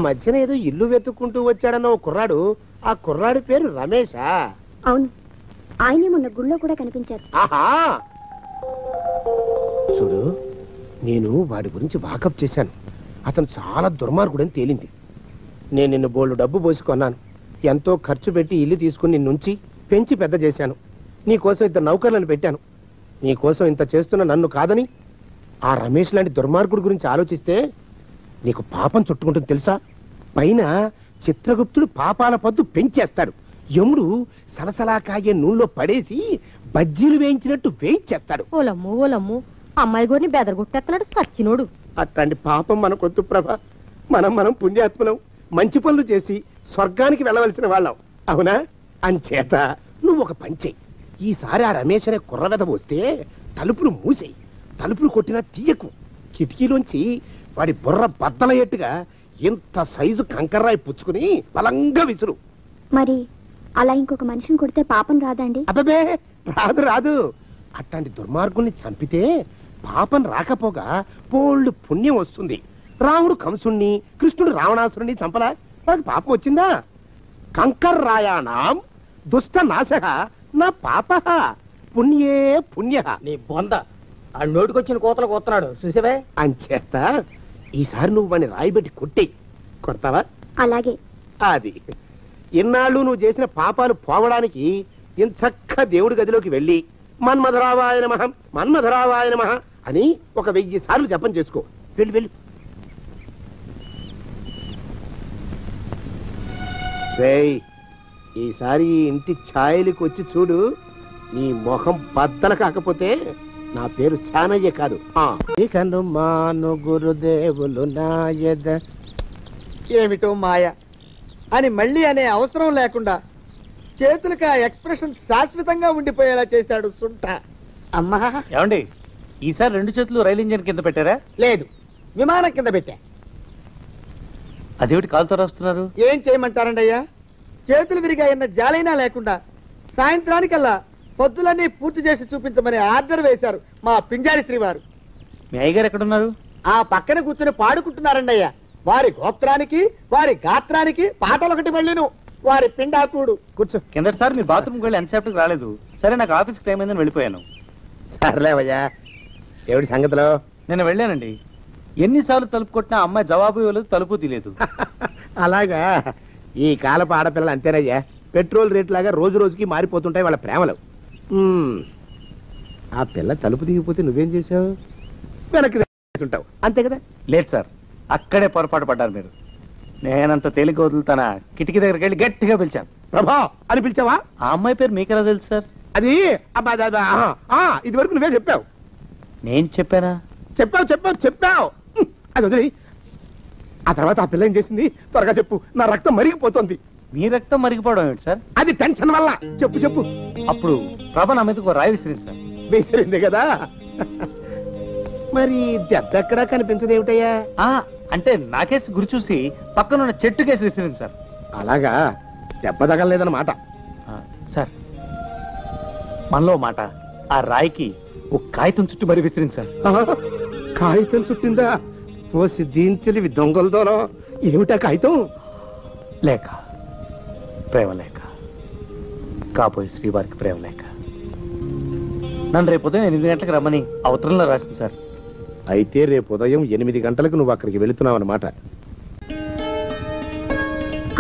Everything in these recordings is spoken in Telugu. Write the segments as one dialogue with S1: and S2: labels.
S1: మధ్యన ఏదో ఇల్లు వెతుక్కుంటూ వచ్చాడన్న ఓ కుర్రాడు, ఆ కుర్రాడి పేరు రమేషా?
S2: అవును, ఆయనే మొన్న గుళ్ళో కూడా కనిపించారు.
S1: ఆహా, చూడు, నేను వాడి గురించి వాకప్ చేశాను. అతను చాలా దుర్మార్గుడని తేలింది. నేను నిన్ను బోల్డు డబ్బు పోసుకున్నాను. ఎంతో ఖర్చు పెట్టి ఇల్లు తీసుకుని నిన్నుంచి పెంచి పెద్ద చేశాను. నీకోసం ఇంత నౌకర్లను పెట్టాను. నీకోసం ఇంత చేస్తున్న నన్ను కాదని ఆ రమేష్ లాంటి దుర్మార్గుడి గురించి ఆలోచిస్తే నీకు పాపం చుట్టుకుంటుంది తెలుసా? పైన చిత్రగుప్తుడు పాపాల పద్దు పెంచేస్తాడు. యముడు సలసలా కాగే నూనెలో పడేసి బజ్జీలు వేయించినట్టు వేయించేస్తాడు.
S3: ఓలమ్ము ఓలమ్ము, అమ్మాయి గోరిని బెదరగొట్టేస్తున్నాడు సచ్చినోడు.
S1: అట్లాంటి పాపం మనకొద్దు ప్రభ. మనం పుణ్యాత్మలం, మంచి పనులు చేసి స్వర్గానికి వెళ్ళవలసిన వాళ్ళం, అవునా? అంచేత నువ్వు ఒక పని చెయ్యి. ఈసారి ఆ రమేష్ అనే కుర్రవెద వస్తే తలుపులు మూసేయి. తలుపులు కొట్టినా తీయకు. కిటికీలోంచి వాడి బుర్ర బద్దలయ్యేట్టుగా ఇంత సైజు కంకర్రాయి పుచ్చుకుని బలంగా విసురు.
S2: మరి అలా ఇంకొక మనిషిని కొడితే పాపం రాదండి?
S1: అబ్బే, రాదు. అట్లాంటి దుర్మార్గుల్ని చంపితే పాపం రాకపోగా పోళ్ళు పుణ్యం వస్తుంది. రాముడు కంసుణ్ణి, కృష్ణుడు రావణాసురుణ్ణి చంపలా, మనకి పాపం వచ్చిందా? కంకర్రాయాణం దుష్ట నాశః నా పాప పుణ్యే పుణ్య.
S4: నీ బొంద ఆ నోటికొచ్చిన కోతలు కోస్తున్నాడు చూసావే.
S1: అంచేత ఈసారి నువ్వు వాడిని రాయిబెట్టి కొట్టేయి. కొడతావా?
S2: అలాగే.
S1: అది ఇన్నాళ్ళు నువ్వు చేసిన పాపాలు పోవడానికి ఇంచక్క దేవుడి గదిలోకి వెళ్ళి మన్మధరావాయ నమః మన్మధరావాయ నమః అని ఒక 1000 సార్లు జపం చేసుకో. వెళ్ళి ఈసారి ఇంటి ఛాయలకు వచ్చి చూడు. నీ మొహం బద్దలు కాకపోతే నా పేరు శానయ్య కాదు. ఇకను మాను గురుదేవులు నాయద.
S5: ఏమిటో మాయ అని మళ్ళీ అనే అవసరం లేకుండా చేతులకి ఆ ఎక్స్ప్రెషన్ శాశ్వతంగా ఉండిపోయేలా చేశాడు సుంట. అమ్మా,
S4: ఏమండి ఈసారి 2 చేతులు రైలు ఇంజన్ కింద పెట్టారా?
S5: లేదు, విమానం కింద పెట్టా.
S4: అదేమిటి కాలుతో రాస్తున్నారు?
S5: ఏం చేయమంటారండి అయ్యా? చేతులు విరిగా అయిన జాలైనా లేకుండా సాయంత్రానికల్లా పొద్దులన్నీ పూర్తి చేసి చూపించమని ఆర్డర్ వేశారు మా పింజారి శ్రీ వారు.
S4: మీ అయ్యగారు ఎక్కడున్నారు?
S5: ఆ పక్కన కూర్చొని పాడుకుంటున్నారండి అయ్యా. వారి గోత్రానికి వారి గాత్రానికి పాటలొకటి వెళ్ళిను. వారి పిండాకుడు.
S4: కూర్చో. కిందటిసారి మీ బాత్రూమ్కి వెళ్ళి ఎంతసేపటికి రాలేదు. సరే, నాకు ఆఫీస్కి టైం అయిందని వెళ్ళిపోయాను.
S1: సర్లేవయ్యా, ఏమిటి సంగతిలో?
S4: నేను వెళ్ళానండి. ఎన్నిసార్లు తలుపు కొట్టినా అమ్మాయి జవాబు ఇవ్వలేదు, తలుపు తీయలేదు.
S1: అలాగా? ఈ కాలపు ఆడపిల్లలు అంతేనయ్యా. పెట్రోల్ రేట్ లాగా రోజు రోజుకి మారిపోతుంటాయి వాళ్ళ ప్రేమలు. ఆ పిల్ల తలుపు దిగిపోతే నువ్వేం చేసావు? వెనక్కి ఉంటావు, అంతే కదా?
S4: లేదు సార్, అక్కడే పొరపాటు పడ్డారు మీరు. నేనంత తేలిక వదులుతానా? కిటికీ దగ్గరికి వెళ్ళి గట్టిగా పిలిచాను.
S1: ప్రభా అని పిలిచావా?
S4: ఆ అమ్మాయి పేరు మీకెలా తెలుసు సార్?
S1: అది ఇది వరకు నువ్వే చెప్పావు.
S4: నేను చెప్పానా?
S1: చెప్పావు. అది వదిలి ఆ తర్వాత ఆ పిల్ల ఏం చేసింది? త్వరగా చెప్పు, నా రక్తం మరిగిపోతుంది.
S4: మీ రక్తం మరిగిపోవడం ఏమిటి సార్?
S1: అది టెన్షన్ వల్ల. చెప్పు.
S4: అప్పుడు ప్రభ నా మీదకు రాయి విసిరింది సార్.
S1: విసిరింది కదా? మరి దెబ్బ ఎక్కడా కనిపించదేమిటయ్యా?
S4: అంటే నాకేసి గురి చూసి పక్కనున్న చెట్టు కేసి విసిరింది సార్.
S1: అలాగా? దెబ్బ తగలలేదన్నమాట.
S4: సార్, మనలో మాట ఆ రాయికి ఒక కాగితం చుట్టూ మరి విసిరింది సార్.
S1: కాగితం చుట్టిందా? పోసి దీని తెలివి దొంగలదోనో. ఏమిటా కాగితం?
S4: లేక, ప్రేమ లేక, కాబోయే శ్రీవారికి ప్రేమ లేక. నన్ను రేపు ఉదయం 8 గంటలకు రమ్మని అవతరంలో రాసింది సార్.
S1: అయితే రేపు ఉదయం 8 గంటలకు నువ్వు అక్కడికి వెళుతున్నావు అన్నమాట.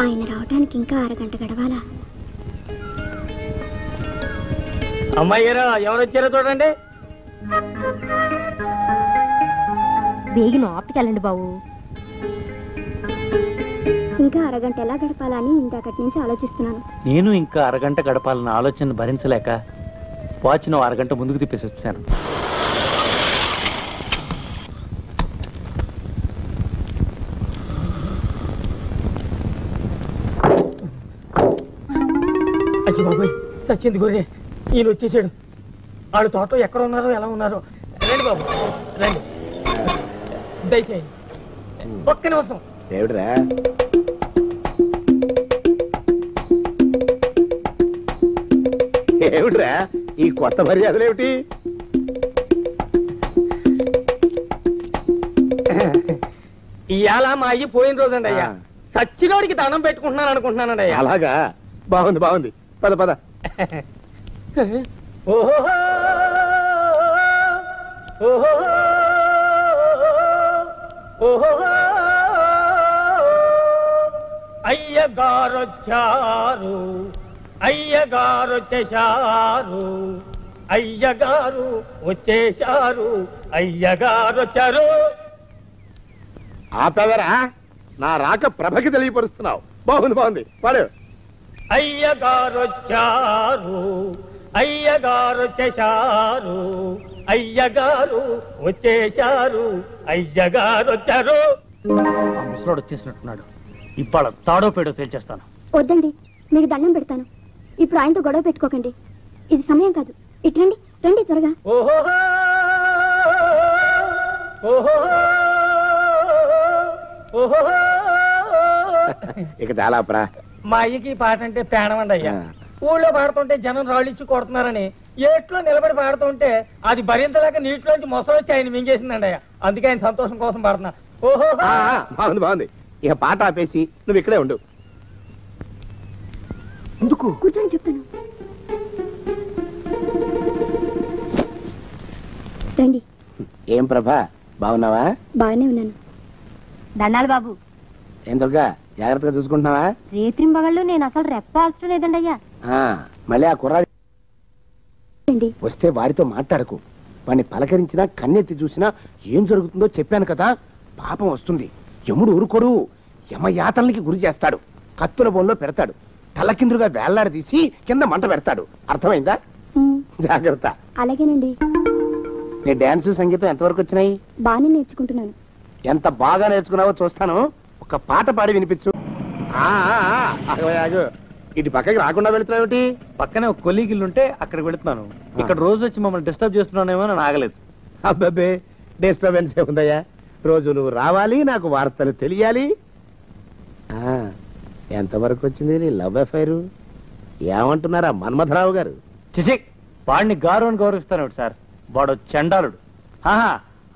S2: ఆయన రావడానికి ఇంకా 1 గంట గడవాలా?
S4: అమ్మాయి గారు ఎవరు వచ్చారో చూడండి.
S3: వేగి ఆపుకెళ్ళండి బాబు.
S2: ఇంకా 1 గంట ఎలా గడపాలని ఇంతకటి నుంచి ఆలోచిస్తున్నాను.
S4: నేను ఇంకా 1 గంట గడపాలన్న ఆలోచన భరించలేక వాచ్ను 1 గంట ముందుకు తిప్పేసి వచ్చాను.
S5: అచ్చి బాబాయ్, సచ్చింది గొర్రె. ఈయన వచ్చేసాడు. ఆడు తోటలో ఎక్కడ ఉన్నారో ఎలా ఉన్నారో. రండి బాబు, రండి, దయచేయండి. ఒక్క నిమిషం.
S1: ఏమిట్రా? ఏమిట్రా ఈ కొత్త మర్యాదలేమిటి?
S5: ఇవాళ మా అయ్యి పోయిన రోజండి అయ్యా. సచ్చినోడికి దండం పెట్టుకుంటున్నాను అనుకుంటున్నానండి అయ్యా.
S1: అలాగా బాగుంది బాగుంది పద పద.
S5: ఓహో ఓహో ఓహో అయ్యగారొచ్చారు అయ్యగారు వచ్చేశారు అయ్యగారు వచ్చేశారు అయ్యగారు వచ్చారు.
S1: ఆపేవరా నా రాక ప్రభకి తెలియపరుస్తున్నావు. బాగుంది బాగుంది పాడు.
S5: అయ్యగారు వచ్చారు అయ్యగారు వచ్చేశారు అయ్యగారు వచ్చేశారు అయ్యగారు వచ్చారు.
S4: ఆ ముసలోడు వచ్చేసినట్టున్నాడు. ఇవాళ తాడో పేడో తేల్చేస్తాను.
S2: వద్దండి, మీకు దండం పెడతాను. ఇప్పుడు ఆయనతో గొడవ పెట్టుకోకండి. ఇది సమయం కాదు. ఇటు రండి, రండి త్వరగా.
S5: ఓహో ఓహో ఓహో.
S1: ఇక చాలా అప్పురా.
S5: మా అయ్యకి ఈ పాట అంటే పేడమండి అయ్యా. ఊళ్ళో పాడుతుంటే జనం రాళ్ళిచ్చి కొడుతున్నారని ఏట్లో నిలబడి పాడుతుంటే అది భరించలేక నీటిలోంచి మొసలొచ్చి ఆయన మింగేసిందండి అయ్యా. అందుకే ఆయన సంతోషం కోసం పాడుతున్నా. ఓహో
S1: బాగుంది బాగుంది. ఇక పాట ఆపేసి నువ్వు ఇక్కడే ఉండు. ఎందుకు?
S2: కూర్చొని చెప్తాను. రండి.
S1: ఏం ప్రభా బాగున్నావా?
S2: బాగానే ఉన్నాను.
S3: దండాలి బాబు.
S1: ఏం దుర్గా జాగ్రత్తగా చూసుకుంటున్నావా?
S3: రేత్రింబగళ్ళు నేను అసలు రెప్పాల్సిన లేదండి అయ్యా.
S1: మళ్ళీ ఆ కుర్రాడి
S2: రండి.
S1: వస్తే వాడితో మాట్లాడకు. వాడిని పలకరించినా కన్నెత్తి చూసినా ఏం జరుగుతుందో చెప్పాను కదా. పాపం వస్తుంది. యముడు ఊరుకోడు. యమయాతనలకి గురి చేస్తాడు. కత్తుల బోన్లో పెడతాడు. తలకిందులుగా వేళ్లాడి తీసి కింద మంట పెడతాడు. అర్థమైందా? జాగ్రత్త.
S2: అలాగేనండి.
S1: నీ డాన్స్ సంగీతం ఎంతవరకు వచ్చినాయి?
S2: బాగానే నేర్చుకుంటున్నాను.
S1: ఎంత బాగా నేర్చుకున్నావో చూస్తాను. ఒక పాట పాడి వినిపించు. ఆగు. ఇటు పక్కకి రాకుండా వెళుతున్నావుటి?
S4: పక్కనే ఒక కొలీగిల్లుంటే అక్కడికి వెళుతున్నాను. ఇక్కడ రోజు వచ్చి మమ్మల్ని డిస్టర్బ్ చేస్తున్నానేమో అని ఆగలేదు.
S1: అబ్బాబే డిస్టర్బెన్స్ ఏముందయ్యా? రోజు నువ్వు రావాలి, నాకు వార్తలు తెలియాలి. ఎంతవరకు వచ్చింది నీ లవ్ అఫైర్? ఏమంటున్నారా మన్మథరావు గారు?
S4: చిచి, వాడిని గారు అని గౌరవిస్తాను సార్. వాడు చండాలుడు.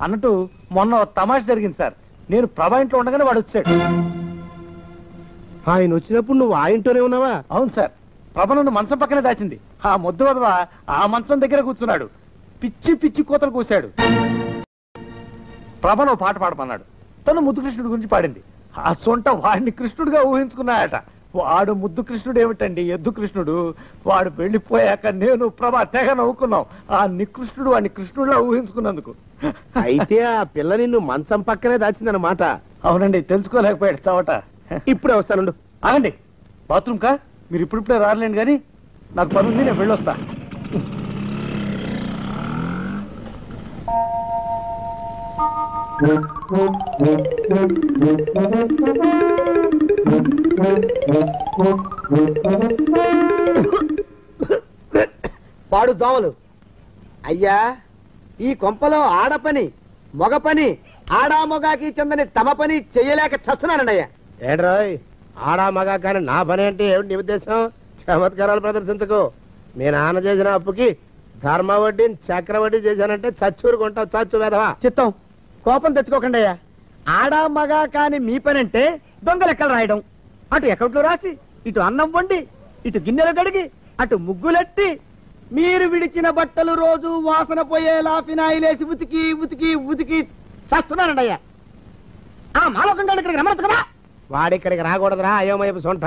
S4: అన్నట్టు మొన్న తమాష జరిగింది సార్. నేను ప్రభా ఇంట్లో ఉండగానే వాడు వచ్చాడు.
S1: ఆయన వచ్చినప్పుడు నువ్వు ఆ ఇంట్లోనే ఉన్నావా?
S4: అవును సార్. ప్రభ నన్ను మంచం పక్కనే దాచింది. ఆ మొద్దు వదవ ఆ మంచం దగ్గర కూర్చున్నాడు. పిచ్చి పిచ్చి కోతలు కూశాడు. ప్రభను పాట పాడమన్నాడు. తను ముద్దు కృష్ణుడి గురించి పాడింది. ఆ సొంట వాడిని కృష్ణుడిగా ఊహించుకున్నాయట. వాడు ముద్దు కృష్ణుడు ఏమిటండి, ఎద్దు కృష్ణుడు. వాడు వెళ్ళిపోయాక నేను ప్రభ తెగ నవ్వుకున్నాం. ఆ నికృష్ణుడు వాడిని కృష్ణుడిలా ఊహించుకున్నందుకు.
S1: అయితే ఆ పిల్ల నిన్ను మంచం పక్కనే దాచిందన్నమాట.
S4: అవునండి, తెలుసుకోలేకపోయాడు చవట.
S1: ఇప్పుడే వస్తానుండు.
S4: ఆగండి, బాత్రూమ్ కా? మీరు ఇప్పుడిప్పుడే రాలేండి కానీ నాకు పని ఉంది, నేను వెళ్ళొస్తా.
S6: పాడు దోమలు. అయ్యా, ఈ కొంపలో ఆడ పని మగ పని ఆడా మొగాకి చెందని తమ పని చెయ్యలేక చస్తున్నానండి అయ్యా.
S1: ఏడ్రాయ్, ఆడా మగా కానీ నా పని అంటే ఏమిటి నీ ఉద్దేశం? చమత్కారాలు ప్రదర్శించకు. మీ నాన్న చేసిన అప్పుకి ధర్మ వడ్డీని చక్రవడ్డీ చేశానంటే చచ్చూరుకుంటావు. చచ్చు వేదవా.
S6: చిత్తం, కోపం తెచ్చుకోకండి అయ్యా. ఆడా మగా కాని మీ పని అంటే దొంగ లెక్కలు రాయడం. అటు అకౌంట్లో రాసి, ఇటు అన్నం వండి, ఇటు గిన్నెలు కడిగి, అటు ముగ్గులెట్టి, మీరు విడిచిన బట్టలు రోజు వాసన పోయేలా ఫినాయిలేసి ఉతికి ఉతికి ఉతికి చస్తున్నానండి అయ్యా. ఆ మాలోకంగా ఇక్కడికి రమ్మనొచ్చు కదా.
S1: వాడిక్కడికి రాకూడదురా అయోమయపు సొంట.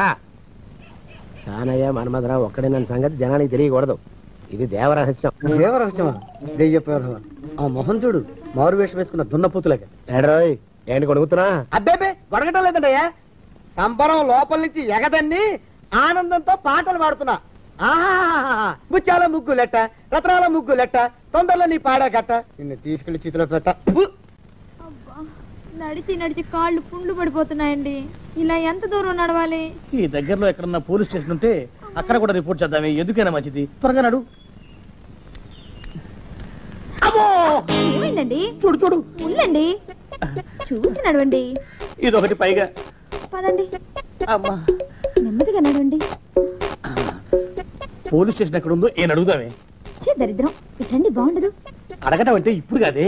S1: సానయ్య మన్మధరావు ఒక్కడే నన్ను సంగతి జనానికి తెలియకూడదు. ఇది దేవరహస్యం.
S6: దేవరహస్యమా? దెయ్యపోదవా. ఆ మొహం చూడు, మారు వేషం వేసుకున్న దున్నపోతులాగా.
S1: ఏడ్రాయ్, ఏంటి కొడుకుతున్నా?
S6: అబ్బేబే గొడగటం లేదండయ్యా. సంబరం లోపల నుంచి ఎగదన్ని ఆనందంతో పాటలు పాడుతున్నా. ఆహా, ముత్యాల ముగ్గులెట్ట, రత్నాల ముగ్గులెట్ట, తొందరలో నీ పాడా కట్ట, నిన్ను తీసుకెళ్లి చేతిలో పెట్ట.
S7: నడిచి నడిచి కాళ్ళు పుండ్లు పడిపోతున్నాయండి. ఇలా ఎంత దూరం నడవాలి?
S4: ఈ దగ్గరలో ఎక్కడన్నా పోలీస్ స్టేషన్ ఉంటే అక్కడ కూడా రిపోర్ట్ చేద్దామే. ఎందుకైనా మంచిది. త్వరగా నడు.
S7: ఏమైందండి?
S4: చూడు చూడు,
S7: ఉండండి, చూసి నడవండి.
S4: ఇదొకటి పైగా.
S7: పదండి,
S4: అమ్మా,
S7: నెమ్మదిగా నడవండి.
S4: పోలీస్ స్టేషన్ ఎక్కడ ఉందో ఏం అడుగుదామే.
S7: దరిద్రం, ఇటండి బాగుండదు.
S4: అడగటం అంటే ఇప్పుడు కాదే,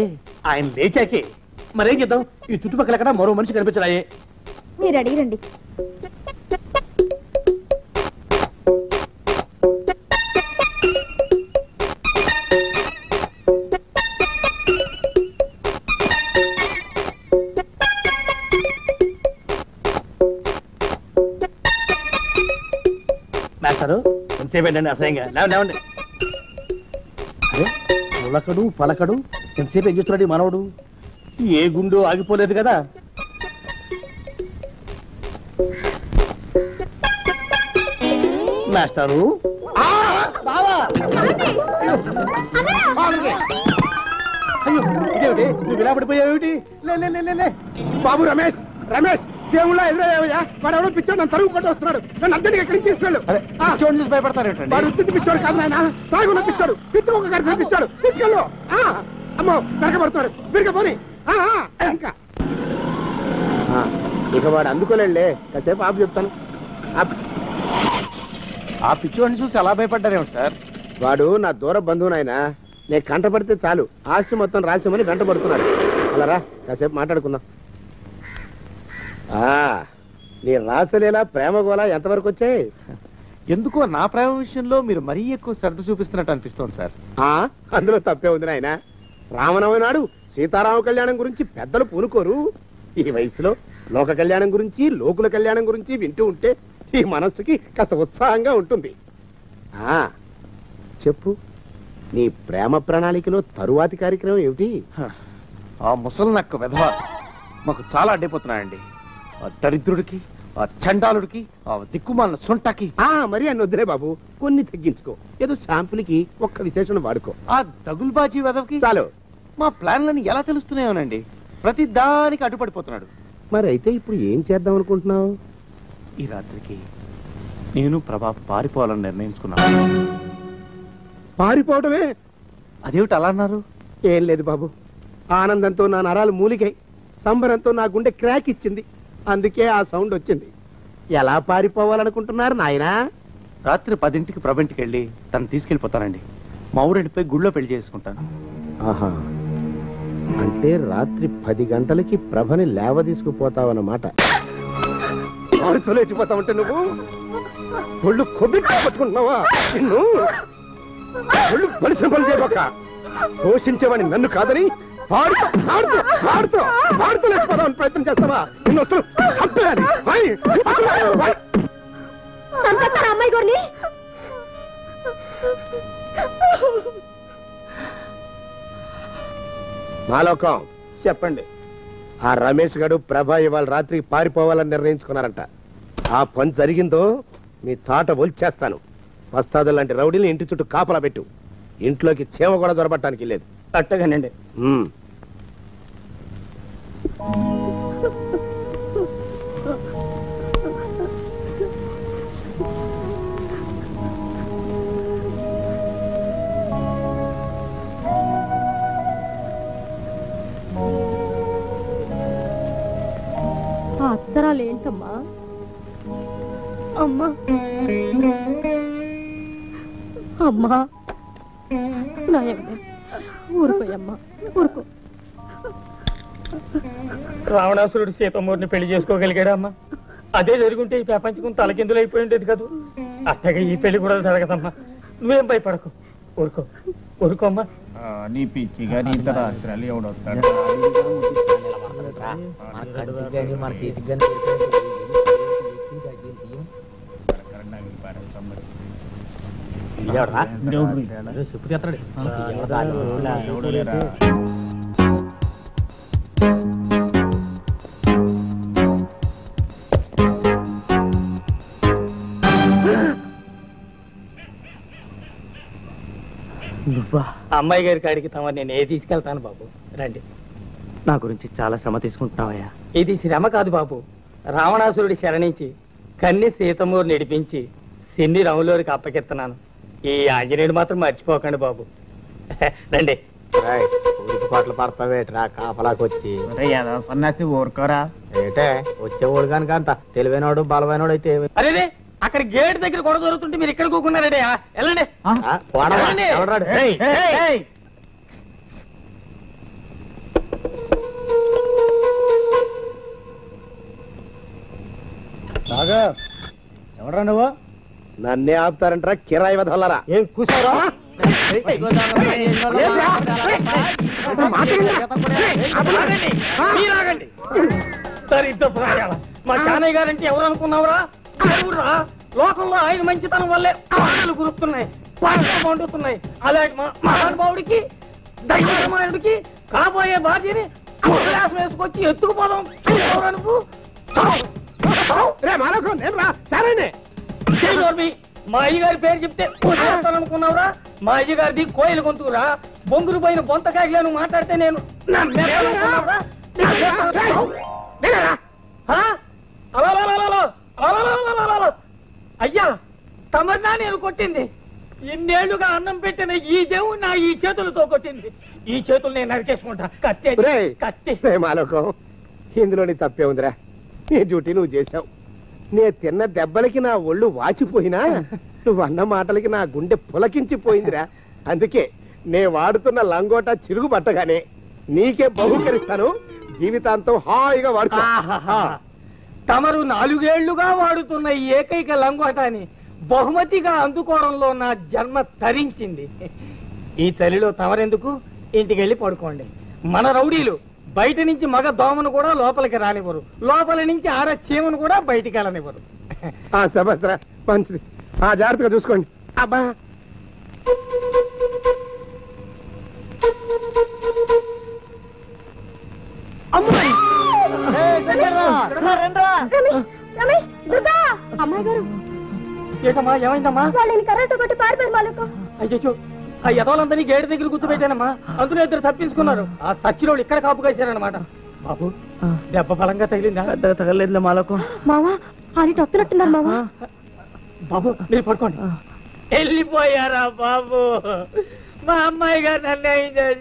S4: ఆయన లేచాకే. మరేం చేద్దాం? ఈ చుట్టుపక్కల ఎక్కడ మరో మనిషి కనిపించడాయే.
S7: మీరు అడిగిరండి.
S6: మాస్టరు ఎంతసేపేంటండి అసహ్యంగా లేవండి. అరే పులకడు పలకడు ఎంతసేపు ఏం చేస్తున్నాడు మనవడు? ఏ గుండు ఆగిపోలేదు కదా. మాస్టరు అయ్యో ఇదేమిటి నువ్వు ఇలా పడిపోయావేమిటి?
S1: లే బాబు రమేష్ రమేష్ దేవుళ్ళ ఎదురయ్యావయ్యా. వాడు ఎవడో పిచ్చోడు నన్ను తరుగు కొట్టి వస్తున్నాడు. నన్ను అర్జెంట్గా ఎక్కడికి తీసుకెళ్ళు.
S6: చూసి భయపడతారేంటండి?
S1: వాడు ఉత్తి పిచ్చోడు కాదు నాయన, తాగున్న పిచ్చాడు, పిచ్చుకోక గడిచిన పిచ్చాడు. తీసుకెళ్ళు. అమ్మో వెనకబడుతున్నాడు, స్పీడ్గా పోనీ. ఇంకా ఇక వాడు అందుకోలేండి, కాసేపు ఆపు చెప్తాను.
S6: ఆ పిచ్చివాడిని చూసి అలా భయపడ్డారేమిటి సార్?
S1: వాడు నా దూర బంధువు నాయన. నేను కంటపడితే చాలు ఆస్తి మొత్తం రాసామని గంట పడుతున్నాడు. అలా రా కాసేపు మాట్లాడుకుందాం. నీ రాసలేలా ప్రేమ గోళ ఎంతవరకు వచ్చాయి?
S6: ఎందుకో నా ప్రేమ విషయంలో మీరు మరీ ఎక్కువ శ్రద్ధ చూపిస్తున్నట్టు అనిపిస్తోంది సార్.
S1: అందులో తప్పే ఉంది నాయన. రామనవమి నాడు సీతారామ కళ్యాణం గురించి పెద్దలు పూనుకోరు. ఈ వయసులో లోక కళ్యాణం గురించి లోకుల కళ్యాణం గురించి వింటూ ఉంటే ఈ మనస్సుకి కాస్త ఉత్సాహంగా ఉంటుంది. చెప్పు, నీ ప్రేమ ప్రణాళికలో తరువాతి కార్యక్రమం ఏమిటి?
S6: ఆ ముసలి నక్క విధవ మాకు చాలా అడ్డైపోతున్నాయండి. ఆ దరిద్రుడికి, ఆ చండాలుడికి, ఆ దిక్కుమాలిన సొంటకి.
S1: మరి అన్ని వద్దులే బాబు, కొన్ని తగ్గించుకో. ఏదో శాంపుల్కి ఒక్క విశేషణ వాడుకో.
S6: ఆ దగుల్బాజీ వెధవకి
S1: చాలు.
S6: మా ప్లాన్లని ఎలా తెలుస్తున్నాయోనండి. ప్రతి దానికి అడ్డుపడిపోతున్నాడు.
S1: మరి అయితే ఇప్పుడు ఏం చేద్దాం అనుకుంటున్నావు?
S6: ఈ రాత్రికి నేను ప్రభా పారిపోవాలని నిర్ణయించుకున్నాను.
S1: పారిపోవటమే?
S6: అదేమిటి అలా అన్నారు?
S1: ఏం లేదు బాబు, ఆనందంతో నా నరాలు మూలిగాయి, సంబరంతో నా గుండె క్రాక్ ఇచ్చింది, అందుకే ఆ సౌండ్ వచ్చింది. ఎలా పారిపోవాలనుకుంటున్నారు నాయనా?
S6: రాత్రి 10ంటికి ప్రభంటికి వెళ్ళి తను తీసుకెళ్ళిపోతానండి. మా ఊరెళ్ళిపోయి గుళ్ళో పెళ్లి చేసుకుంటాను.
S1: ఆహా, అంటే రాత్రి 10 గంటలకి ప్రభని లేవ తీసుకుపోతావన్నమాట. వాడితో లేచిపోతావంటే నువ్వు ఒళ్ళు కొబ్బిట్లో పట్టుకుంటున్నావా? నిన్ను ఒళ్ళు పరిశ్రమలు చేయబోక. పోషించేవాడిని నన్ను కాదని వాడుతూ లేచిపోదామని ప్రయత్నం చేస్తావా? నిన్ను అసలు చంపేయాలి.
S3: అమ్మాయి గోర్ని
S1: మాలోకం
S6: చెప్పండి.
S1: ఆ రమేష్ గడు ప్రభ ఇవాళ రాత్రికి పారిపోవాలని నిర్ణయించుకున్నారంట. ఆ పని జరిగిందో మీ తాట ఒలిచేస్తాను. వస్తాదు లాంటి రౌడీని ఇంటి చుట్టూ కాపలా పెట్టు. ఇంట్లోకి చీమ కూడా దొరబట్టడానికి లేదు.
S6: అట్టగానండి.
S3: అక్షరాలు ఏంటమ్మా?
S2: అమ్మా
S3: అమ్మా నాయమ్మ, ఊరుకోయమ్మా ఊరుకో.
S5: రావణాసురుడు సీతమ్మూరిని పెళ్లి చేసుకోగలిగాడా అమ్మా? అదే జరుగుంటే ఈ ప్రపంచం తలకిందులు అయిపోయి ఉండేది కాదు. అట్టగా ఈ పెళ్లి కూడా జరగదమ్మా. నువ్వేం భయపడకు, ఊరుకో ఊరుకోమ్మా.
S8: నీ పిచ్చిగా నీ రాత్రాలు ఎవడొస్తాడు?
S5: అమ్మాయి గారి కాడికి తమ నేను ఏ తీసుకెళ్తాను బాబు. రండి.
S6: నా గురించి చాలా శ్రమ తీసుకుంటున్నావయ్యా.
S5: ఇది శ్రమ కాదు బాబు, రావణాసురుడి శరణించి కన్ని సీతమ్మూరు నడిపించి సిన్ని రాములూరికి అప్పకెత్తనాను. ఈ ఆంజనేయుడు మాత్రం మర్చిపోకండి బాబు. రండి.
S1: పాటలు పడతావేట్రా కాపలాకొచ్చి?
S8: సన్నాసి ఊరుకోరా.
S1: ఏటే వచ్చేవాడు కనుక అంత తెలివైనవాడు బలమైనవాడు అయితే
S5: అరే అక్కడ గేట్ దగ్గర కూడా దొరుకుతుంటే మీరు ఇక్కడ కూకున్నారండి. వెళ్ళండి.
S6: బాగా ఎవరా నువ్వు?
S1: నన్నే ఆపుతారంటారా కిరాయి వదలరా?
S6: ఏం కూసారా?
S5: మా శానయ్య గారంటే ఎవరు అనుకున్నావురా? ఎవరురా? లోకంలో ఆయన మంచితనం వల్లే ఆటలు గురుతున్నాయి, పాటలు మండుతున్నాయి. అలాంటి మహానుభావుడికి దైవమానుడికి కాబోయే భార్యని అవకాశం వేసుకొచ్చి ఎత్తుకుపోదాం నువ్వు. మా అయ్యగారి పేరు చెప్తే అనుకున్నావురా? మా అయ్యగారిది కోయిల గొంతురా, బొంగురు పోయిన బొంతకాయలను మాట్లాడితే నేను అయ్యా తమన్నా నేను కొట్టింది. ఇన్నేళ్లుగా అన్నం పెట్టిన ఈ దేవుడు నా ఈ చేతులతో కొట్టింది. ఈ చేతులు నేను నరికేసుకుంటా. కత్తి
S1: మాలోకం, ఇందులోని తప్పే ఉందిరా. నీ డ్యూటీ నువ్వు చేశావు. నే తిన్న దెబ్బలకి నా ఒళ్ళు వాచిపోయినా నువ్వు అన్న మాటలకి నా గుండె పులకించిపోయిందిరా. అందుకే నే వాడుతున్న లంగోటా చిరుగు పట్టగానే నీకే బహుకరిస్తాను. జీవితాంతం హాయిగా వాడుకో.
S5: తమరు 4 ఏళ్లుగా వాడుతున్న ఈ ఏకైక లంగోటాని బహుమతిగా అందుకోవడంలో నా జన్మ తరించింది. ఈ చలిలో తమరెందుకు? ఇంటికి వెళ్ళి పడుకోండి. మన రౌడీలు బయట నుంచి మగ దోమను కూడా లోపలికి రానివ్వరు, లోపల నుంచి ఆడ చీమను కూడా బయటికి వెళ్ళనివ్వరు.
S1: సభద్ర మంచిది. జాగ్రత్తగా చూసుకోండి. అబ్బా
S5: అమ్మాయి
S2: అమ్మాయి గారు
S5: ఏటమ్మా, ఏమైందమ్మా?
S2: వాళ్ళని కర్రతో కొట్టి పారిపోయారు మాలోకం.
S5: అయ్యో, ఆ యదవులందరినీ గేటు దగ్గర గుర్తుపెట్టానమ్మా. అందులో 2 తప్పించుకున్నారు. ఆ సచ్చిరోళ్ళు ఇక్కడ కాపు కాశారనమాట. బాబు దెబ్బ బలంగా తగిలిందా?
S6: తగలేదు మాలకు.
S2: మావా ఆడిటి వస్తున్నట్టున్నారు మావా.
S5: బాబు మీరు పడుకోండి. వెళ్ళిపోయారా బాబు? మా అమ్మాయి గారు నన్ను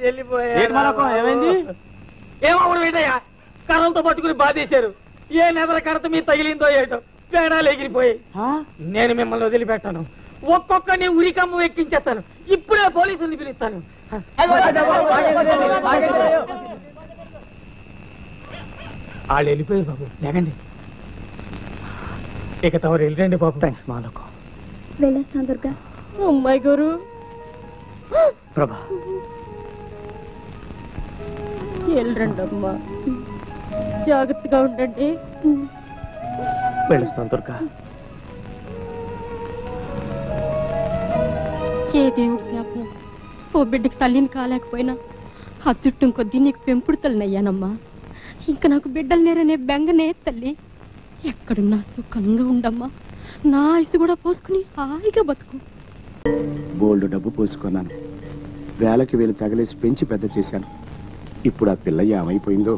S5: వెళ్ళిపోయారు.
S6: ఏమైంది?
S5: ఏమవుడు ఏంటయ్యా? కర్రలతో పట్టుకుని బాధేశారు. ఏ నెదర కర్రత మీద తగిలిందో ఏటో పేడాలు ఎగిరిపోయాయి. నేను మిమ్మల్ని వదిలిపెట్టాను. ఒక్కొక్కని ఉరికమ్మ ఎక్కించేస్తాను. ఇప్పుడే పోలీసుల్ని పిలుస్తాను. వాళ్ళు వెళ్ళిపోయారు బాబు. లేకండి, ఇక తమరు వెళ్ళండి బాబు.
S6: థ్యాంక్స్ మాలకు.
S2: వెళ్ళొస్తాను దుర్గా.
S3: అమ్మాయి గారు
S6: ప్రభా
S3: వెళ్ళండి అమ్మా, జాగ్రత్తగా ఉండండి.
S6: వెళ్ళొస్తాను దుర్గా.
S3: ఏ దేవుడి శాపం ఓ బిడ్డకి తల్లిని కాలేకపోయినా అత్యుట్టం కొద్దీ నీకు పెంపుడు తల్లినయ్యానమ్మా. ఇంకా నాకు బిడ్డలు నేరనే బెంగనే తల్లి. ఎక్కడున్నా సుఖంగా ఉండమ్మా. నా ఆయుసు కూడా పోసుకుని హాయిగా బతుకు.
S1: బోల్డ్ డబ్బు పోసుకున్నాను. వేలకి వేలు తగలేసి పెంచి పెద్ద చేశాను. ఇప్పుడు ఆ పిల్ల ఏమైపోయిందో.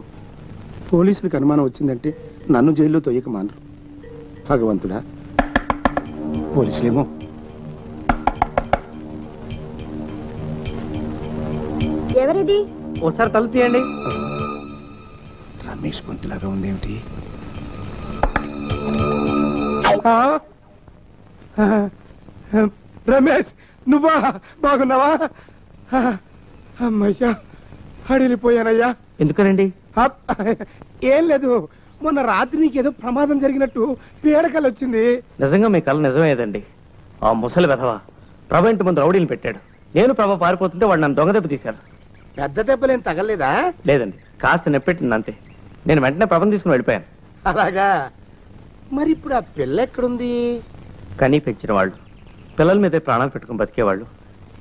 S1: పోలీసులకు అనుమానం వచ్చిందంటే నన్ను జైల్లో తొయ్యక మానరు. భగవంతుడా, పోలీసులేమో.
S2: ఎవరిది?
S6: ఓసారి తలుపు తీయండి.
S1: రమేష్ గొంతులాగా ఉందేమిటి? రమేష్, నువ్వా? బాగున్నావా? అమ్మయ్యా, అడిలిపోయానయ్యా.
S6: ఎందుకనండి?
S1: ఏం లేదు, మొన్న రాత్రి నీకేదో ప్రమాదం జరిగినట్టు పీడకలు వచ్చింది.
S6: నిజంగా మీ కళ నిజమేదండి. ఆ ముసలి వెధవ ప్రభ ఇంటి ముందు రౌడీని పెట్టాడు. నేను ప్రభ పారిపోతుంటే వాడు నన్ను దొంగ దెబ్బ తీశాడు.
S1: పెద్ద దెబ్బలేం తగలేదా?
S6: లేదండి, కాస్త నెప్పెట్టింది అంతే. నేను వెంటనే ప్రభను తీసుకుని వెళ్ళిపోయాను.
S1: అలాగా? మరి ఇప్పుడు ఆ పిల్ల ఎక్కడుంది?
S6: కనీ పెంచిన వాళ్ళు, పిల్లల మీదే ప్రాణాలు పెట్టుకుని బతికేవాళ్ళు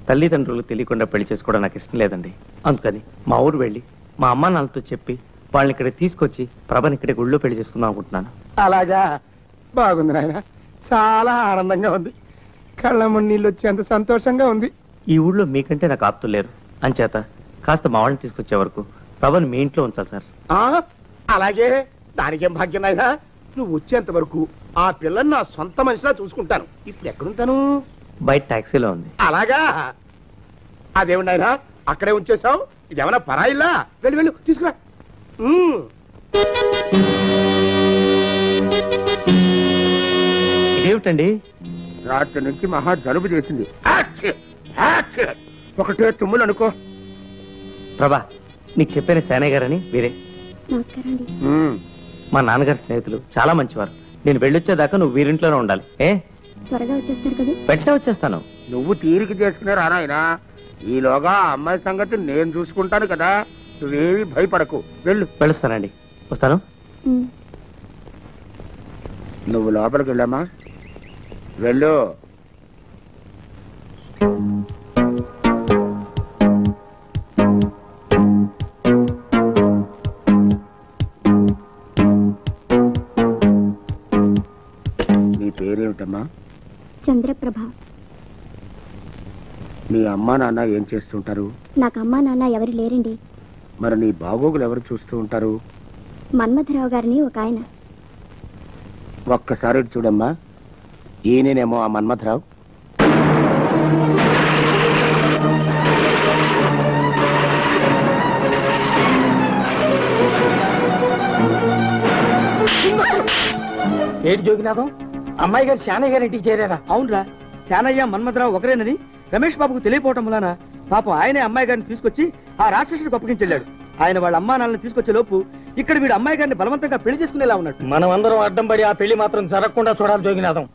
S6: తల్లిదండ్రులు తెలియకుండా పెళ్లి చేసుకోవడం నాకు ఇష్టం లేదండి. అందుకని మా ఊరు వెళ్ళి మా అమ్మా నాన్నతో చెప్పి వాళ్ళని ఇక్కడ తీసుకొచ్చి ప్రభని ఇక్కడ గుళ్ళో పెళ్లి చేసుకుందాం అనుకుంటున్నాను.
S1: అలాగా? బాగుంది నాయన, చాలా ఆనందంగా ఉంది. కళ్ళమ్మ నీళ్ళు వచ్చేంత సంతోషంగా ఉంది.
S6: ఈ ఊళ్ళో మీకంటే నాకు ఆప్తులు లేరు. అంచేత కాస్త మా వాళ్ళని తీసుకొచ్చే వరకు ప్రభని మీ ఇంట్లో ఉంచాలి సార్.
S1: అలాగే, దానికేం భాగ్యం నాయన. నువ్వు వచ్చేంత వరకు ఆ పిల్లని నా సొంత మనిషిలా చూసుకుంటాను. ఇప్పుడు ఎక్కడుంటాను?
S6: బయట టాక్సీలో ఉంది.
S1: అలాగా? అదేమిటి నాయన అక్కడే ఉంచేసావు? ఇదేమన్నా పరాయిల్లా? వెళ్ళు వెళ్ళు, తీసుకురా.
S6: ఇదేమిటండి?
S1: రాత్రి నుంచి మహా జలుబు చేసింది. ఒకటే తుమ్ములు అనుకో.
S6: ప్రభా, నీకు చెప్పాను సేనయ్య గారని వీరే.
S2: నమస్కారం అండి.
S6: మా నాన్నగారి స్నేహితులు, చాలా మంచివారు.
S9: నేను వెళ్ళొచ్చేదాకా నువ్వు వీరింట్లోనే ఉండాలి.
S2: త్వరగా వచ్చేస్తారు కదా?
S9: వెంటనే వచ్చేస్తాను.
S1: నువ్వు తీరిక చేసుకునే రానాయనా, ఈలోగా అమ్మాయి సంగతి నేను చూసుకుంటాను కదా, నువ్వేమి భయపడకు.
S9: వెళ్ళొస్తానండి. వస్తాను.
S1: నువ్వు లోపలికి వెళ్ళమ్మా, వెళ్ళు. నీ పేరేమిటమ్మా?
S2: చంద్రప్రభ.
S1: మీ అమ్మా నాన్న ఏం చేస్తుంటారు?
S2: నాకు అమ్మా నాన్న ఎవరు లేరండి.
S1: మరి నీ బాగోగులు ఎవరు చూస్తూ ఉంటారు?
S2: మన్మథరావు గారిని ఒక ఆయన.
S1: ఒక్కసారి చూడమ్మా, ఈయనేమో ఆ మన్మథరావు.
S5: ఏంటి జోగినాథం, అమ్మాయి గారు శానయ్య గారి ఇంటికి చేరారా?
S6: అవునరా, శానయ్య మన్మథరావు ఒకరేనని రమేష్ బాబుకు తెలియపోవటం వలన పాపం ఆయనే అమ్మాయి గారిని తీసుకొచ్చి ఆ రాక్షసుడికి అప్పగించెళ్ళాడు. ఆయన వాళ్ళ అమ్మా నాన్నని తీసుకొచ్చే లోపు ఇక్కడ వీడు అమ్మాయి గారిని బలవంతంగా పెళ్లి చేసుకునేలా ఉన్నాడు.
S5: మనం అందరం అడ్డం పడి ఆ పెళ్లి మాత్రం జరగకుండా చూడాలి జోగినాథం.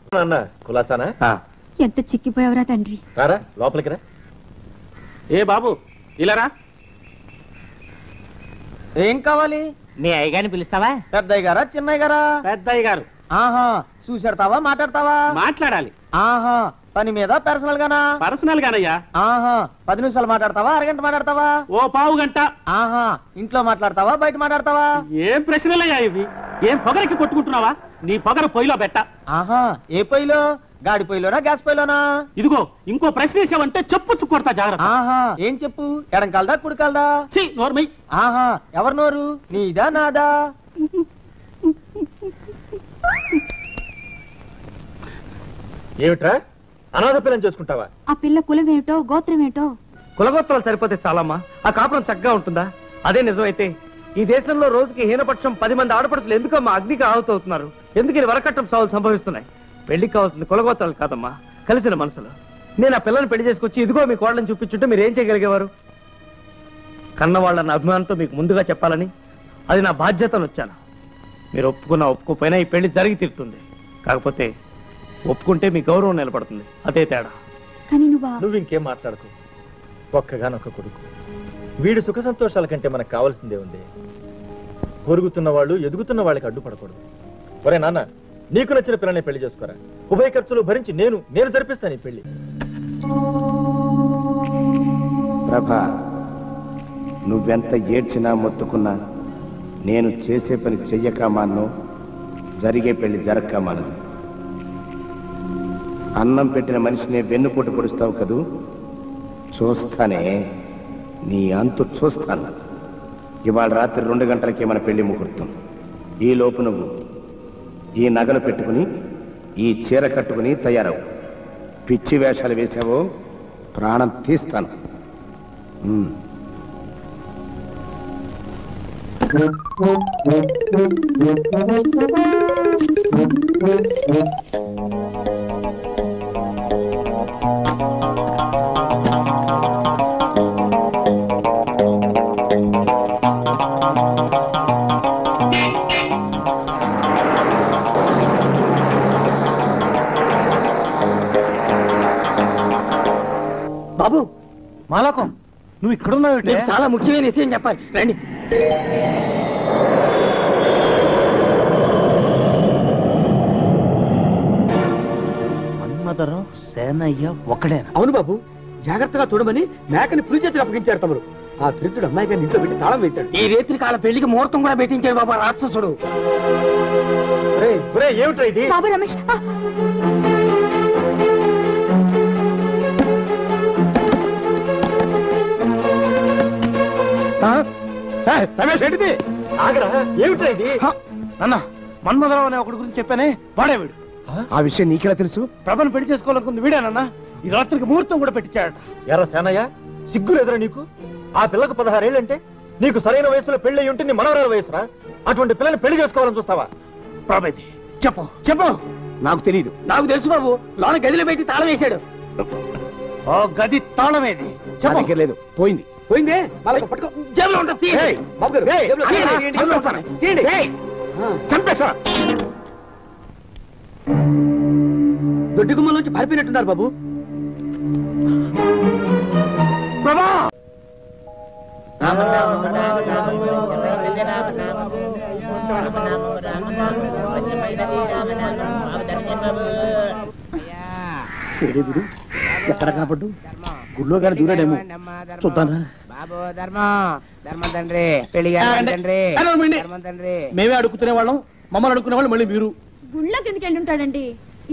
S4: కులాసానా?
S7: ఎంత చిక్కిపోయావరా తండ్రి.
S4: రారా లోపలికి రా.
S8: ఏ బాబు ఇలారా.
S6: ఏం కావాలి?
S8: మీ అయ్యగారిని పిలుస్తావా?
S6: పెద్దయ్య గారా చిన్నయ్య గారా?
S8: పెద్దయ్య గారు.
S6: ఆహా, చూసేడతావా మాట్లాడతావా?
S8: మాట్లాడాలి.
S6: ఆహా, పని మీద పర్సనల్ గానా?
S8: పర్సనల్ గానయ్యా.
S6: ఆహా, 10 నిమిషాలు మాట్లాడతావా, అరగంట మాట్లాడతావా?
S8: ఓ పావు గంట.
S6: ఆహా, ఇంట్లో మాట్లాడతావా బయట మాట్లాడతావా?
S8: ఏం ప్రశ్నలయ్యా ఇవి? ఏం పొగరికి కొట్టుకుంటున్నావా? నీ పొగర పొయ్యిలో పెట్ట.
S6: ఆహా, ఏ పొయ్యిలో? గాడి పొయ్యిలోనా గ్యాస్ పొయ్యిలోనా?
S8: ఇదిగో ఇంకో ప్రశ్న వేసావంటే చెప్పు కొడతా జాగ్రత్త.
S6: ఆహా, ఏం చెప్పు? ఎడం కాలదా కుడి కాలదా?
S8: నోర్మై.
S6: ఆహా, ఎవరి నోరు? నీదా నాదా?
S4: ఏమిట్రా అనాథ పిల్లని చేసుకుంటావా?
S7: ఆ పిల్ల కులం ఏమిటో గోత్రం ఏమిటో?
S9: కులగోత్రాలు సరిపోతే చాలమ్మా, ఆ కాపురం చక్కగా ఉంటుందా? అదే నిజమైతే ఈ దేశంలో రోజుకి హీనపక్షం 10 మంది ఆడపడుచులు ఎందుకమ్మా అగ్నికి ఆహుతవుతున్నారు? ఎందుకు ఇది వరకట్టం చావులు సంభవిస్తున్నాయి? పెళ్లికి కావాల్సింది కులగోత్రాలు కాదమ్మా, కలిసిన మనసులు. నేను ఆ పిల్లని పెళ్లి చేసుకొచ్చి ఇదిగో మీ కోళ్ళని చూపించుంటే మీరు ఏం చేయగలిగేవారు? కన్నవాళ్ళన్న అభిమానంతో మీకు ముందుగా చెప్పాలని, అది నా బాధ్యతను వచ్చాను. మీరు ఒప్పుకున్నా ఒప్పుకోపోయినా ఈ పెళ్లి జరిగి తీరుతుంది. కాకపోతే ఒప్పుకుంటే మీ గౌరవం నిలబడుతుంది, అదే తేడా.
S4: నువ్వు ఇంకేం మాట్లాడకు. ఒక్కగానొక్క కొడుకు, వీడి సుఖ సంతోషాల కంటే మనకు కావాల్సిందే ఉంది. పొరుగుతున్న వాళ్ళు ఎదుగుతున్న వాళ్ళకి అడ్డుపడకూడదు. ఒరే నాన్న, నీకు నచ్చిన పిల్లని పెళ్లి చేసుకోరా. ఉభయ ఖర్చులు భరించి నేను జరిపిస్తాను ఈ పెళ్లి.
S1: ప్రభా, నువ్వెంత ఏడ్చినా మొత్తుకున్నా నేను చేసే పని చెయ్యక మానను, జరిగే పెళ్లి జరక్క మానదు. అన్నం పెట్టిన మనిషిని వెన్నుపోటు పొడుస్తావు కదూ, చూస్తానే, నీ అంతు చూస్తాను. ఇవాళ రాత్రి 2 గంటలకే మన పెళ్లి ముహూర్తం. ఈ లోపు నువ్వు ఈ నగలు పెట్టుకుని ఈ చీర కట్టుకుని తయారవు. పిచ్చి వేషాలు వేసావో ప్రాణం తీస్తాను.
S5: బాబు మాలకం, నువ్వు ఇక్కడున్నావు? చాలా ముఖ్యమైన విషయం చెప్పాలి, రండి.
S9: మన్మథరావు సేనయ్య ఒకడేనా?
S6: అవును బాబు, జాగ్రత్తగా చూడమని మేకని పులి చేతికి అప్పగించారు తమరు. ఆ దరిద్రుడు అమ్మాయి గారిని ఇంట్లో పెట్టి తాళం వేశాడు.
S5: ఈ రేత్రి కాల పెళ్లికి ముహూర్తం కూడా పెట్టించాడు బాబా రాక్షసుడు.
S4: ఏమిటో ఇది?
S7: బాబు రమేష్,
S1: రమేష్ ఏంటిది?
S4: ఆగరా, ఏమిటో ఇది?
S8: అన్న మన్మథరావు అనే ఒకటి గురించి చెప్పానే, వాడే వీడు.
S1: ఆ విషయం నీకెలా తెలుసు?
S8: ప్రభను పెళ్లి చేసుకోవాలనుకుంది వీడేనన్నా. ఈ రాత్రికి ముహూర్తం కూడా పెట్టించాడట.
S4: ఎర్ర సేనయ్య, సిగ్గులేదురా నీకు? ఆ పిల్లకు 16 ఏళ్ళంటే నీకు సరైన వయసులో పెళ్లి ఉంటే నీ మనవరాల వయసురా. అటువంటి పిల్లని పెళ్లి చేసుకోవాలని చూస్తావా?
S8: ప్రభది చెప్పు చెప్పు.
S1: నాకు తెలియదు.
S5: నాకు తెలుసు బాబు, లోన గదిలో పెట్టి తాళం వేశాడు.
S8: ఓ గది తాళమేది?
S1: దగ్గర లేదు, పోయింది.
S6: పోయిందే, వాళ్ళకి పట్టుకో.
S5: జేబులో ఉంటుంది.
S1: ఏయ్,
S6: బాబు గారు,
S1: ఏయ్,
S6: జేబులో
S1: అదే,
S6: తీయండి,
S1: చంపేస్తాను.
S6: తీయండి.
S1: చంపేస్తా.
S6: దొడ్డి గుమ్మలోంచి పారిపోయినట్టున్నారు బాబు. ప్రభా
S8: ఎక్కడ కనపడ్డు? గుళ్ళో గారు దూరాడేమో చూద్దాంరా. మేమే అడుగుతునే వాళ్ళం, మమ్మల్ని అడుగుకునే వాళ్ళు మళ్ళీ మీరు.
S7: గుళ్ళకి ఎందుకు వెళ్ళి ఉంటాడండి?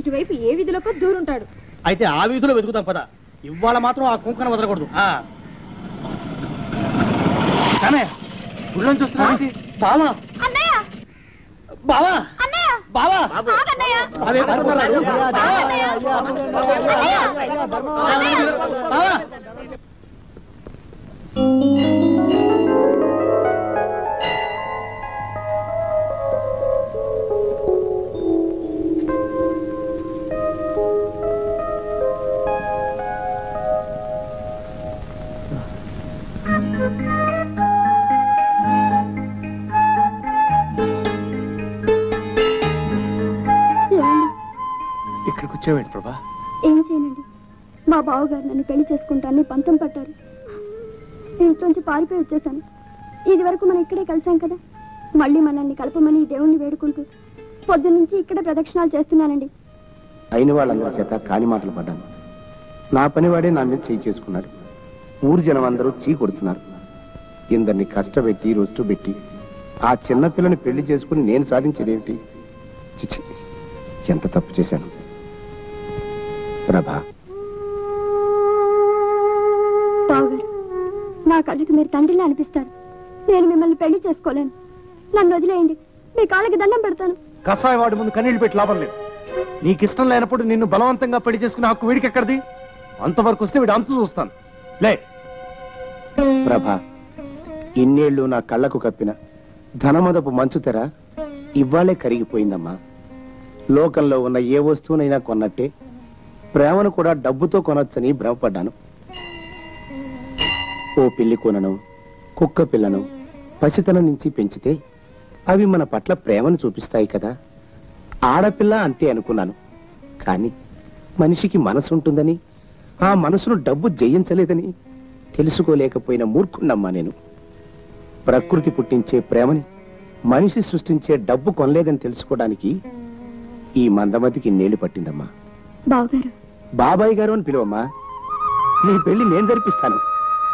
S7: ఇటువైపు ఏ వీధిలోకి దూరుంటాడు.
S8: అయితే ఆ వీధిలో వెతుకుతాం పద. ఇవాళ మాత్రం ఆ కుంకను వదలకూడదు. గుళ్ళని చూస్తున్నా బావా, బావా, బావా,
S2: ఇక్కడికి వచ్చావేంటి ప్రభా? ఏం చేయనండి, మా బావగారు నన్ను పెళ్లి చేసుకుంటానని పంతం పట్టారు. ఇంట్లోంచి పారిపోయి వచ్చేసాను. ఇది వరకు మనం ఇక్కడే కలిసాం కదా, మళ్ళీ మనల్ని కలపమని దేవుణ్ణి వేడుకుంటూ పొద్దున్నుంచి ఇక్కడే ప్రదక్షిణాలు చేస్తున్నానండి.
S1: అయిన వాళ్ళందరి చేత కాని మాటలు పడ్డాను. నా పనివాడే నా మీద చేయి చేసుకున్నాడు. ఊరు జనం అందరూ చీ కొడుతున్నారు. ఇందరిని కష్టపెట్టి రొస్టు పెట్టి ఆ చిన్న పిల్లని పెళ్లి చేసుకుని నేను సాధించేదేమిటి? చిచి, ఎంత తప్పు చేశాను. ప్రభా,
S2: బావగారు, నా కళ్ళకి మీరు తండ్రిలా అనిపిస్తారు. నేను మిమ్మల్ని పెళ్లి చేసుకోలేను. నన్ను వదిలేయండి, మీ కాళ్ళకి దండం పెడతాను.
S4: కషాయ వాడి ముందు కన్నీళ్లు పెట్టి లాభం లేదు. నీకు ఇష్టం లేనప్పుడు నిన్ను బలవంతంగా పెళ్లి చేసుకునే హక్కు వీడికి ఎక్కడిది? అంతవరకు వస్తే వీడు అంతు చూస్తాను. లే
S1: ప్రభా, ఇన్నేళ్లు నా కళ్ళకు కప్పిన ధనమదపు మంచు తెర ఇవ్వాలే కరిగిపోయిందమ్మా. లోకంలో ఉన్న ఏ వస్తువునైనా కొన్నట్టే ప్రేమను కూడా డబ్బుతో కొనొచ్చని భ్రమపడ్డాను. ఓ పిల్లి కొనను, కుక్క పిల్లను పసితనం నుంచి పెంచితే అవి మన పట్ల ప్రేమను చూపిస్తాయి కదా. ఆడపిల్ల అంతే అనుకున్నాను. కానీ మనిషికి మనసు ఉంటుందని, ఆ మనసును డబ్బు జయించలేదని తెలుసుకోలేకపోయిన మూర్ఖున్నమ్మా నేను. ప్రకృతి పుట్టించే ప్రేమని మనిషి సృష్టించే డబ్బు కొనలేదని తెలుసుకోవడానికి ఈ మందమతికి నేలు పట్టిందమ్మా.
S2: బావగారు,
S1: బాబాయ్ గారు అని పిలువమ్మా. నీ పెళ్లి నేను జరిపిస్తాను.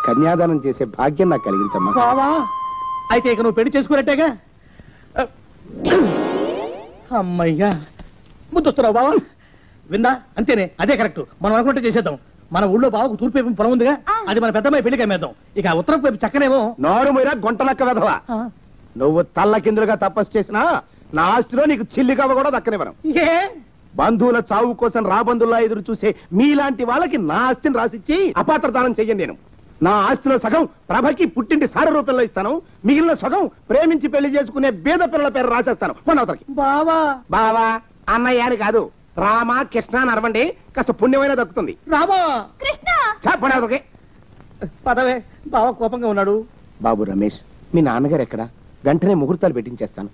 S1: కన్యాదానం చేసే భాగ్యం నాకు కలిగించమ్మా.
S8: బావా, అయితే ఇక నువ్వు పెళ్లి చేసుకున్నట్టేగా? అమ్మయ్యా, ముద్దొస్తున్నావు బావా. విందా? అంతేనే, అదే కరెక్ట్. మనం అనుకుంటే చేసేద్దాం. మన ఊళ్ళో బావకు తూర్పు వైపు పొలం ఉందిగా, అది మన పెద్దమ్మాయి పెళ్లికి అమ్మేద్దాం. ఇక ఉత్తరం వైపు చక్కనేమో.
S1: నోరు మీరా గొంటలక్క వెధవా. నువ్వు తల్లకిందులుగా తపస్సు చేసినా నా ఆస్తిలో నీకు చిల్లికవ్వ కూడా దక్కనివ్వను.
S8: ఏ
S1: బంధువుల చావు కోసం రాబంధుల్లా ఎదురు చూసే మీలాంటి వాళ్ళకి నా ఆస్తిని రాసిచ్చి అపాత్రదానం చెయ్యను నేను. నా ఆస్తిలో సగం ప్రభకి పుట్టింటి సార రూపంలో ఇస్తాను, మిగిలిన సగం ప్రేమించి పెళ్లి చేసుకునే బీద పిల్లల పేరు రాసేస్తాను. పొన్నవతలకి
S8: బావా,
S1: బావా అన్నయ్య అని కాదు, రామ కృష్ణ అని అరవండి, కాస్త పుణ్యమైన దక్కుతుంది.
S8: రామా
S2: కృష్ణ,
S1: పొన్నవతలకి
S8: పదవే. బావ కోపంగా ఉన్నాడు.
S1: బాబు రమేష్, మీ నాన్నగారు ఎక్కడ? వెంటనే ముహూర్తాలు పెట్టించేస్తాను.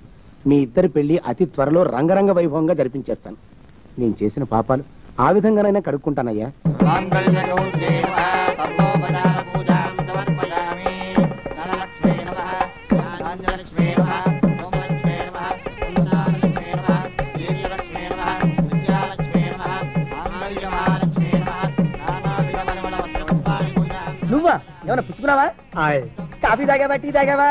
S1: మీ ఇద్దరి పెళ్లి అతి త్వరలో రంగరంగ వైభవంగా జరిపించేస్తాను. నేను చేసిన పాపాలు ఆ విధంగానైనా కడుక్కుంటానయ్యా.
S6: నువ్వా? ఏమన్నా పుచ్చుకున్నావా? కాఫీ తాగావా, టీ తాగావా?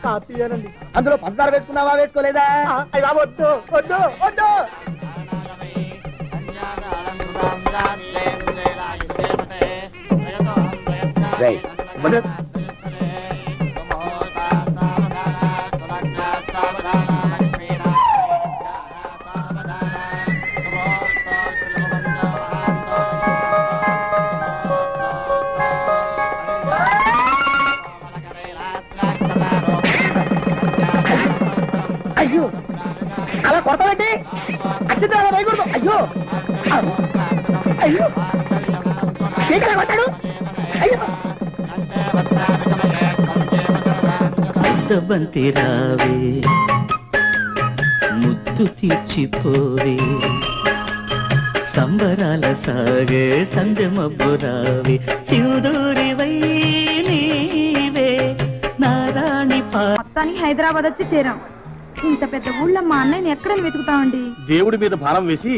S8: కాపీ అనండి.
S6: అందులో పంచదార వేసుకున్నావా, వేసుకోలేదా?
S8: వద్దు వద్దు వద్దు.
S6: అయ్యో, అలా కొడతావేంటి? అత్యంత అలా వేయకూడదు. అయ్యో అయ్యో, ఏంటి కొట్టాడు? అయ్యో,
S10: బంతి రావే ముద్దు లోటు తీర్చిపోవే సంబరాల సాగే సంధ్య మబ్బురావి సింధూరివై నీవే నారాణి
S7: మొత్తానికి హైదరాబాద్ వచ్చి చేరాం. ఇంత పెద్ద ఊళ్ళో మా అన్నయ్యని ఎక్కడని వెతుకుతామండి?
S8: దేవుడి మీద భారం వేసి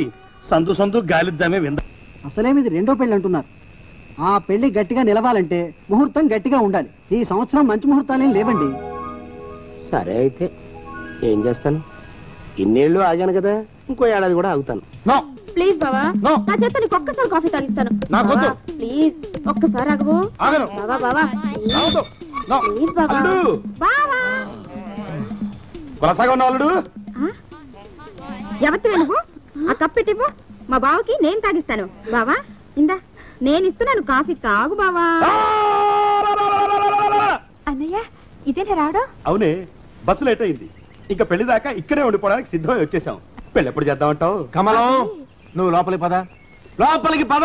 S8: సందు సందు గాలిద్దామే విందా.
S6: అసలేమిది రెండో పెళ్లి అంటున్నారు. ఆ పెళ్లి గట్టిగా నిలవాలంటే ముహూర్తం గట్టిగా ఉండాలి. ఈ సంవత్సరం మంచి ముహూర్తాలేం లేవండి.
S1: సరే అయితే ఏం చేస్తాను, ఇన్నేళ్ళు ఆగాను కదా, ఇంకో ఏడాది కూడా ఆగుతాను.
S2: ప్లీజ్ బావా, నా చేత నీకు ఒక్కసారి కాఫీ తాగిస్తాను. ప్లీజ్ ఒక్కసారి ఆగవు బావా. బావా ప్లీజ్ బావా. బావా ఎవరితో నువ్వు? ఆ కప్పెట్టివ్వు, మా బావకి నేను తాగిస్తాను. బావా ఇందా నేను ఇస్తున్నాను కాఫీ, తాగు బావా. అన్నయ్య ఇదేనా రావడం?
S11: అవునే, బస్సు లేట్ అయింది. ఇంకా పెళ్లి దాకా ఇక్కడే ఉండిపోవడానికి సిద్ధమై వచ్చేసాం. పెళ్లి ఎప్పుడు చేద్దామంటావు?
S8: కమలం, నువ్వు లోపలికి పద. లోపలికి పద.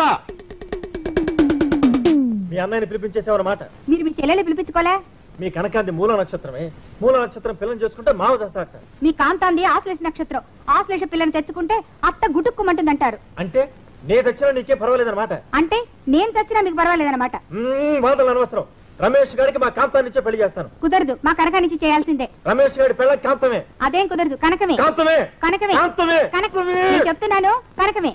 S4: మీ అన్నయ్యని పిలిపించేసేవారన్నమాట.
S2: మీరు మీ చెల్లెలు పిలిపించుకోలే?
S4: మీ కనకాంతి మూల నక్షత్రమే. మూల నక్షత్రం పిల్లని చేసుకుంటే మావ చేస్తారట.
S2: మీ కాంతాంది ఆశ్లేష నక్షత్రం. ఆశ్లేష పిల్లని తెచ్చుకుంటే అత్త గుటుక్కుమంటుందంటారు.
S4: అంటే నేను చచ్చినా నీకే పర్వాలేదన్నమాట.
S2: అంటే నేను చచ్చినా మీకు పర్వాలేదన్నమాట.
S4: వాదనలు అనవసరం. రమేష్ గారికి మా కాంతాన్ని ఇచ్చే పెళ్లి చేస్తాను.
S2: కుదరదు, మా కనకానిచ్చి చేయాల్సిందే.
S4: రమేష్ గారి పెళ్ళ కాంతమే.
S2: అదేం కుదరదు, కనకమే.
S4: కాంతమే
S2: కనకమే
S4: కాంతమే
S2: కనకమే. నేను చెప్తున్నాను కనకమే.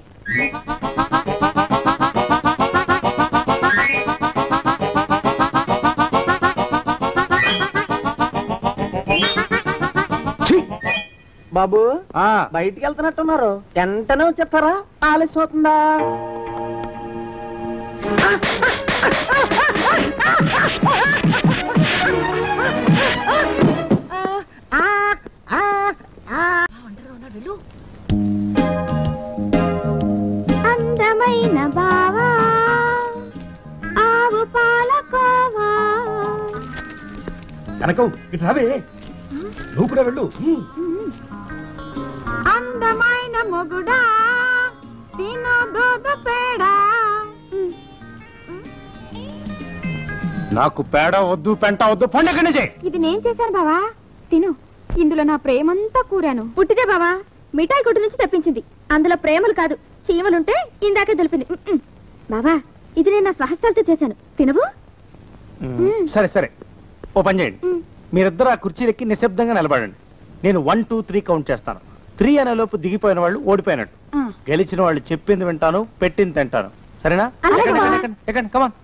S6: బాబు బయటికి వెళ్తున్నట్టున్నారు, వెంటనే వచ్చేస్తారా? ఆలస్యం అవుతుందా?
S2: అందమైన బావా ఆవు పాలకోవా.
S11: కనకం ఇటు రావే, నువ్వు కూడా వెళ్ళు.
S2: అందమైన మొగుడా తిను దూద పేడా.
S4: నాకు పేడ వద్దు, పెంట వద్దు, పండుగ నుంచే.
S2: ఇది నేను చేశాను బావా, తిను. ఇందులో నా ప్రేమంతా కూరాను. పుట్టిదే బావా, మిఠాయి కొట్టు నుంచి తెప్పించింది. అందులో ప్రేమలు కాదు, చీమలుంటే ఇందాకే తెలిపింది. బావా ఇది నేను నా స్వహస్తాలతో చేశాను, తినవు?
S4: సరే సరే, ఓ పని చేయండి. మీరిద్దరు ఆ కుర్చీలెక్కి నిశ్శబ్దంగా నిలబడండి. నేను 1 2 3 కౌంట్ చేస్తాను. 3 అనే లోపు దిగిపోయిన వాళ్ళు ఓడిపోయినట్టు. గెలిచిన వాళ్ళు చెప్పింది వింటాను, పెట్టింది తింటాను. సరేనా? ఎక్కండి, కమాన్.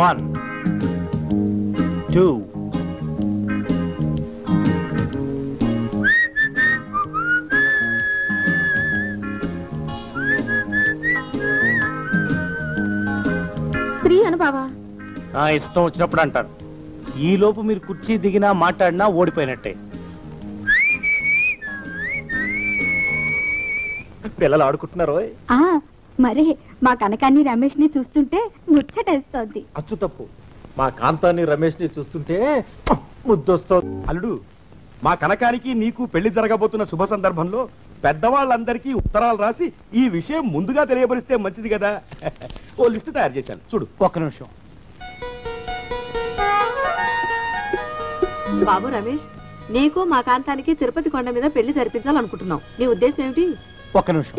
S4: 1 2
S2: 3 అను బావా.
S4: నా ఇష్టం వచ్చినప్పుడు అంటారు. ఈ లోపు మీరు కుర్చీ దిగినా మాట్లాడినా ఓడిపోయినట్టే. పిల్లలు ఆడుకుంటున్నారు.
S2: మరే మా కనకాన్ని రమేష్ ని చూస్తుంటే ముచ్చటేస్తోంది.
S4: అచ్చు తప్పు, మా కాంతాన్ని రమేష్ ని చూస్తుంటే ముద్దొస్తోంది.
S11: అల్లుడు, మా కనకానికి నీకు పెళ్లి జరగబోతున్న శుభ సందర్భంలో పెద్దవాళ్ళందరికీ ఉత్తరాలు రాసి ఈ విషయం ముందుగా తెలియపరిస్తే మంచిది కదా. ఓ లిస్టు తయారు చేశాను, చూడు.
S4: ఒక్క నిమిషం.
S3: బాబు రమేష్, నీకు మా కాంతానికి తిరుపతి కొండ మీద పెళ్లి జరిపించాలనుకుంటున్నావు. నీ ఉద్దేశం ఏమిటి?
S4: ఒక్క నిమిషం.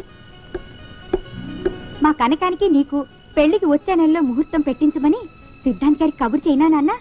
S2: మా కనకానికి నీకు పెళ్లికి వచ్చే నెలలో ముహూర్తం పెట్టించమని సిద్ధాంత్ గారికి కబురు చేయనా నాన్న?